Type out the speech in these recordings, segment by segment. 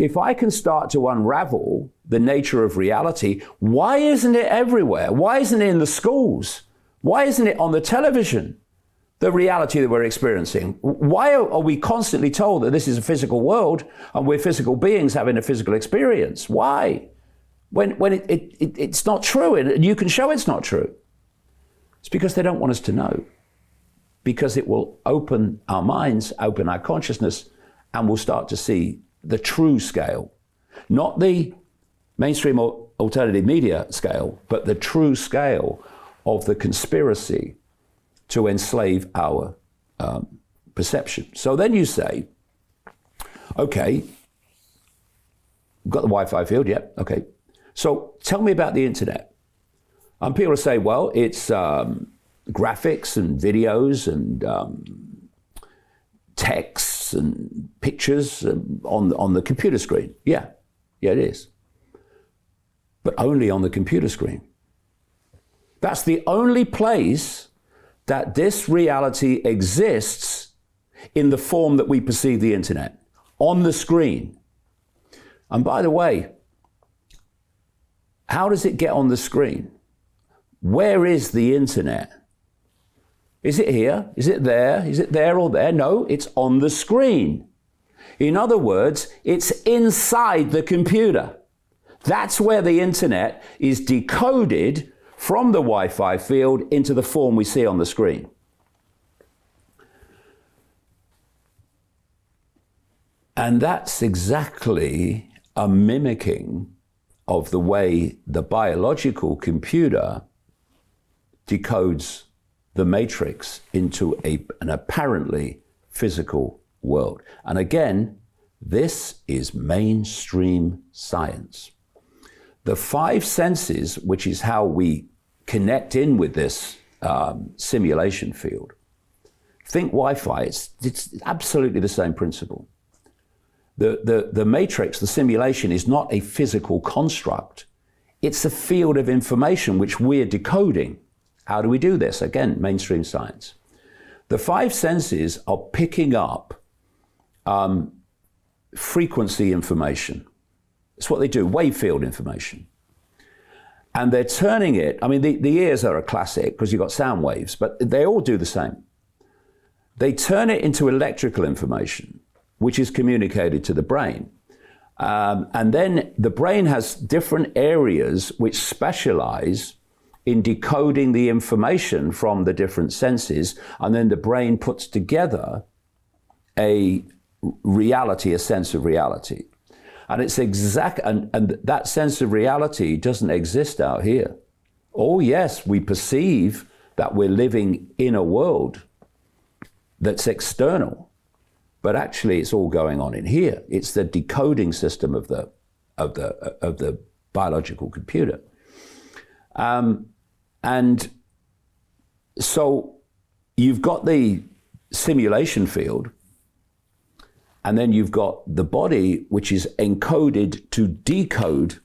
if I can start to unravel the nature of reality, why isn't it everywhere? Why isn't it in the schools? Why isn't it on the television? The reality that we're experiencing. Why are we constantly told that this is a physical world and we're physical beings having a physical experience? Why? When it's not true, and you can show it's not true. It's because they don't want us to know. Because it will open our minds, open our consciousness, and we'll start to see the true scale. Not the mainstream or alternative media scale, but the true scale of the conspiracy to enslave our perception. So then you say, okay, we've got the Wi-Fi field, yeah, okay. So tell me about the internet. And people say, well, it's graphics and videos and texts and pictures on the computer screen. Yeah, it is. But only on the computer screen. That's the only place that this reality exists in the form that we perceive the internet, on the screen. And by the way, how does it get on the screen? Where is the internet? Is it here? Is it there? Is it there or there? No, it's on the screen. In other words, it's inside the computer. That's where the internet is decoded from the Wi-Fi field into the form we see on the screen. And that's exactly a mimicking of the way the biological computer decodes the matrix into an apparently physical world. And again, this is mainstream science. The five senses, which is how we connect in with this simulation field. Think Wi-Fi, it's absolutely the same principle. The matrix, the simulation, is not a physical construct. It's a field of information which we're decoding. How do we do this? Again, mainstream science. The five senses are picking up frequency information. It's what they do, wave field information. And they're turning it, I mean, the ears are a classic because you've got sound waves, but they all do the same. They turn it into electrical information, which is communicated to the brain. And then the brain has different areas which specialize in decoding the information from the different senses, and then the brain puts together a reality, a sense of reality. And it's and that sense of reality doesn't exist out here. Oh yes, we perceive that we're living in a world that's external, but actually it's all going on in here. It's the decoding system of the biological computer. And so you've got the simulation field, and then you've got the body, which is encoded to decode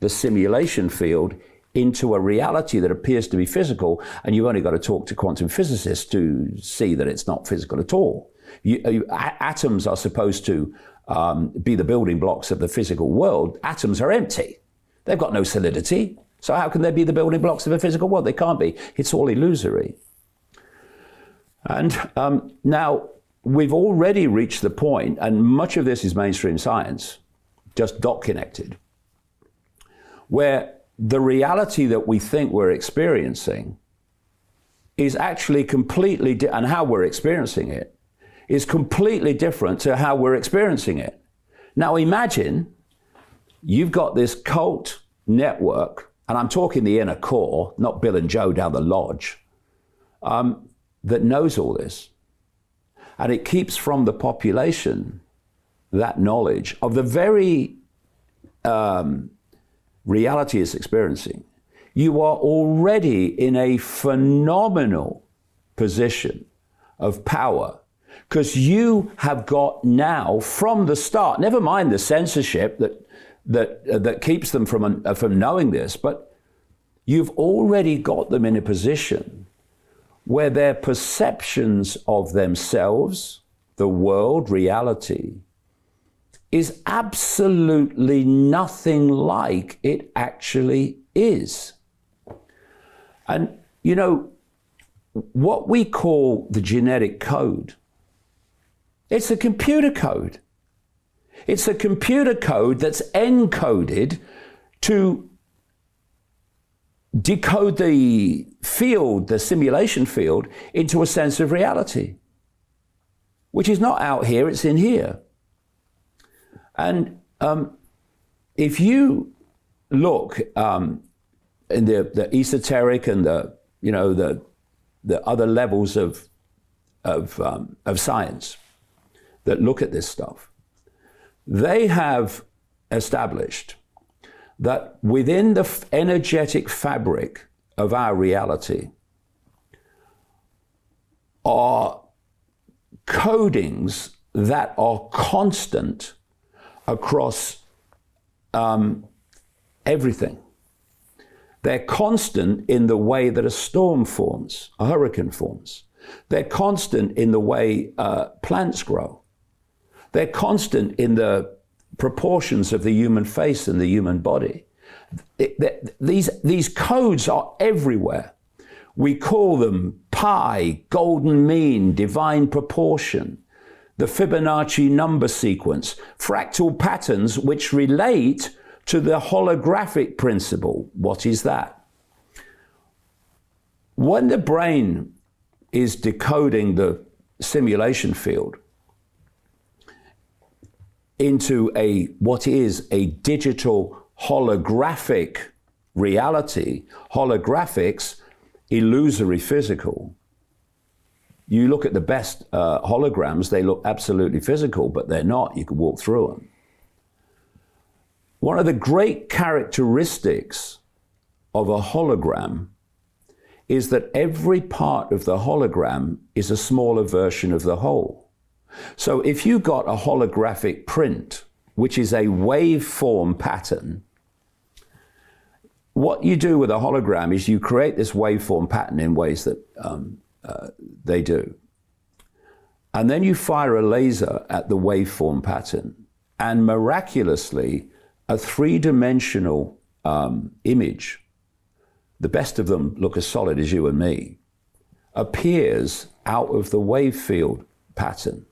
the simulation field into a reality that appears to be physical, and you've only got to talk to quantum physicists to see that it's not physical at all. Atoms are supposed to be the building blocks of the physical world. Atoms are empty. They've got no solidity. So how can they be the building blocks of a physical world? They can't be. It's all illusory. And now we've already reached the point, and much of this is mainstream science, just dot connected, where the reality that we think we're experiencing is actually completely, and how we're experiencing it, is completely different to how we're experiencing it. Now imagine you've got this cult network, and I'm talking the inner core, not Bill and Joe down the lodge, that knows all this. And it keeps from the population that knowledge of the very reality it's experiencing. You are already in a phenomenal position of power, because you have got now from the start, never mind the censorship that keeps them from knowing this, but you've already got them in a position where their perceptions of themselves, the world, reality, is absolutely nothing like it actually is. And, you know, what we call the genetic code, it's a computer code. It's a computer code that's encoded to decode the field, the simulation field, into a sense of reality, which is not out here, it's in here. And if you look in the esoteric and the other levels of science that look at this stuff, they have established that within the energetic fabric of our reality are codings that are constant across everything. They're constant in the way that a storm forms, a hurricane forms. They're constant in the way plants grow. They're constant in the proportions of the human face and the human body. These codes are everywhere. We call them pi, golden mean, divine proportion, the Fibonacci number sequence, fractal patterns which relate to the holographic principle. What is that? When the brain is decoding the simulation field into what is a digital holographic reality, holographics, illusory physical. You look at the best holograms, they look absolutely physical, but they're not. You can walk through them. One of the great characteristics of a hologram is that every part of the hologram is a smaller version of the whole. So if you got a holographic print, which is a waveform pattern, what you do with a hologram is you create this waveform pattern in ways that they do. And then you fire a laser at the waveform pattern, and miraculously, a three-dimensional image, the best of them look as solid as you and me, appears out of the wave field pattern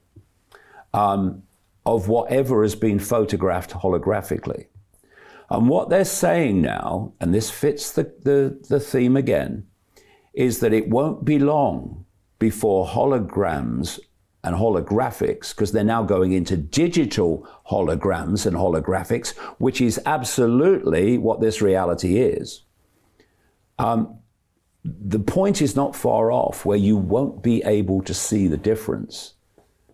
of whatever has been photographed holographically. And what they're saying now, and this fits the theme again, is that it won't be long before holograms and holographics, because they're now going into digital holograms and holographics, which is absolutely what this reality is. The point is not far off where you won't be able to see the difference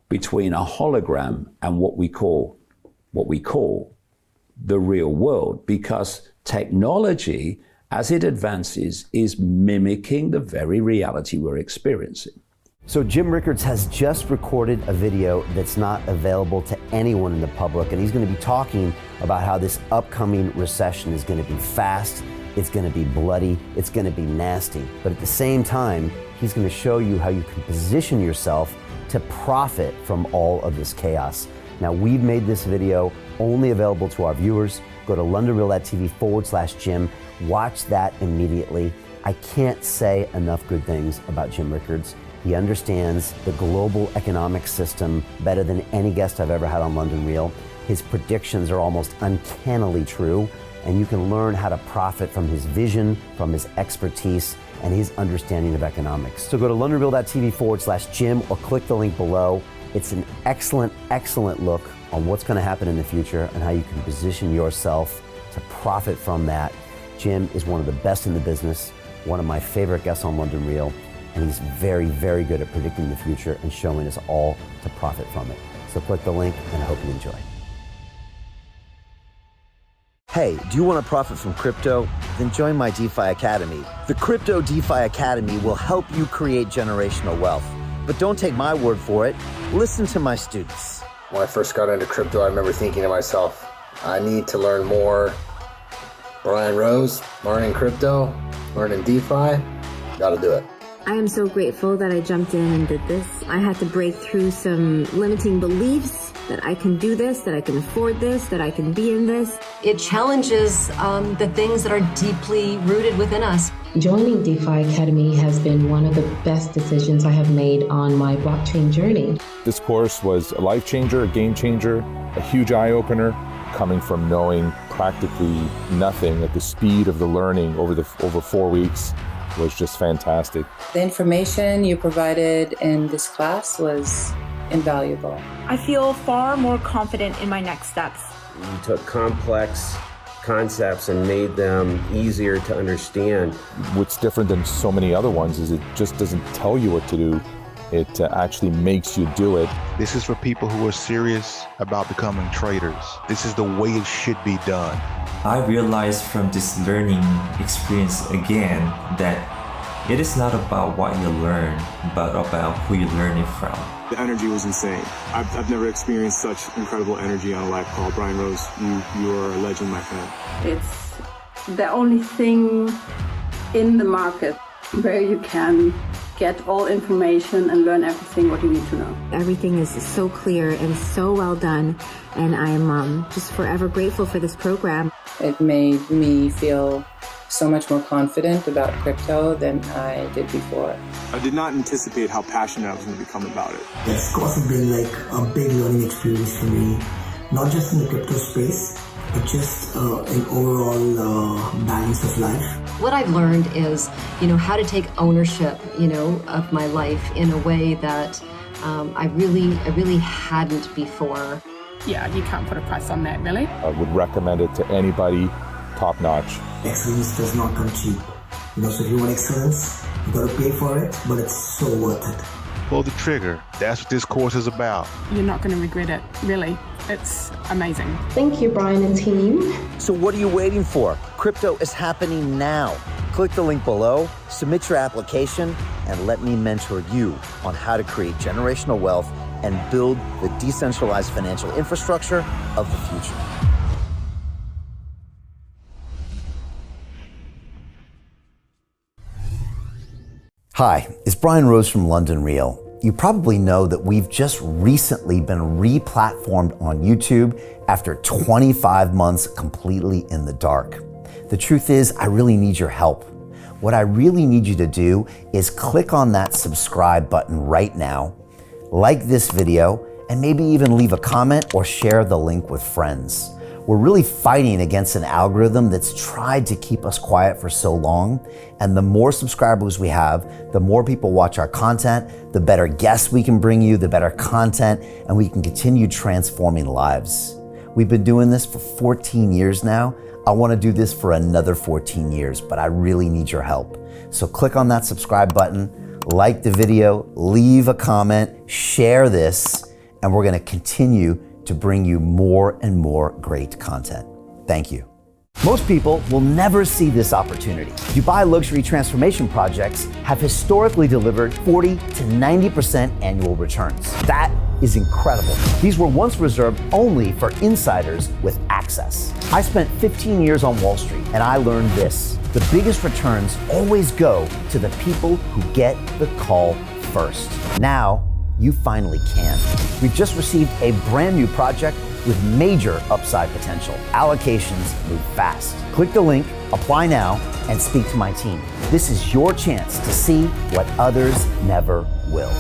between a hologram and what we call the real world, because technology, as it advances, is mimicking the very reality we're experiencing. So Jim Rickards has just recorded a video that's not available to anyone in the public, and he's going to be talking about how this upcoming recession is going to be fast, it's going to be bloody, it's going to be nasty. But at the same time, he's going to show you how you can position yourself to profit from all of this chaos. Now, we've made this video only available to our viewers. Go to londonreal.tv/Jim. Watch that immediately. I can't say enough good things about Jim Rickards. He understands the global economic system better than any guest I've ever had on London Real. His predictions are almost uncannily true, and you can learn how to profit from his vision, from his expertise, and his understanding of economics. So go to londonreal.tv/Jim or click the link below. It's an excellent, excellent look on what's going to happen in the future and how you can position yourself to profit from that. Jim is one of the best in the business, one of my favorite guests on London Real, and he's very, very good at predicting the future and showing us all to profit from it. So click the link, and I hope you enjoy. Hey, do you want to profit from crypto? Then join my DeFi Academy. The Crypto DeFi Academy will help you create generational wealth. But don't take my word for it. Listen to my students. When I first got into crypto, I remember thinking to myself, I need to learn more. Brian Rose, learning crypto, learning DeFi, gotta do it. I am so grateful that I jumped in and did this. I had to break through some limiting beliefs that I can do this, that I can afford this, that I can be in this. It challenges the things that are deeply rooted within us. Joining DeFi Academy has been one of the best decisions I have made on my blockchain journey. This course was a life changer, a game changer, a huge eye-opener, coming from knowing practically nothing at the speed of the learning over 4 weeks was just fantastic. The information you provided in this class was invaluable. I feel far more confident in my next steps. You took complex concepts and made them easier to understand. What's different than so many other ones is it just doesn't tell you what to do. It actually makes you do it. This is for people who are serious about becoming traders. This is the way it should be done. I realized from this learning experience again that it is not about what you learn, but about who you learn it from. The energy was insane. I've never experienced such incredible energy on a live call. Brian Rose, you are a legend, my friend. It's the only thing in the market where you can get all information and learn everything what you need to know. Everything is so clear and so well done, and I'm just forever grateful for this program. It made me feel so much more confident about crypto than I did before. I did not anticipate how passionate I was going to become about it. This course has been like a big learning experience for me, not just in the crypto space, but just an overall balance of life. What I've learned is, how to take ownership, of my life in a way that I really hadn't before. Yeah, you can't put a price on that, really. I would recommend it to anybody, top notch. Excellence does not come cheap. So if you want excellence, you gotta pay for it, but it's so worth it. Pull the trigger. That's what this course is about. You're not going to regret it, really. It's amazing. Thank you, Brian and team. So what are you waiting for? Crypto is happening now. Click the link below, submit your application, and let me mentor you on how to create generational wealth and build the decentralized financial infrastructure of the future. Hi, it's Brian Rose from London Real. You probably know that we've just recently been re-platformed on YouTube after 25 months completely in the dark. The truth is, I really need your help. What I really need you to do is click on that subscribe button right now, like this video, and maybe even leave a comment or share the link with friends. We're really fighting against an algorithm that's tried to keep us quiet for so long. And the more subscribers we have, the more people watch our content, the better guests we can bring you, the better content, and we can continue transforming lives. We've been doing this for 14 years now. I want to do this for another 14 years, but I really need your help. So click on that subscribe button, like the video, leave a comment, share this, and we're going to continue to bring you more and more great content. Thank you. Most people will never see this opportunity. Dubai luxury transformation projects have historically delivered 40 to 90% annual returns. That is incredible. These were once reserved only for insiders with access. I spent 15 years on Wall Street and I learned this. The biggest returns always go to the people who get the call first. Now, you finally can. We've just received a brand new project with major upside potential. Allocations move fast. Click the link, apply now, and speak to my team. This is your chance to see what others never will.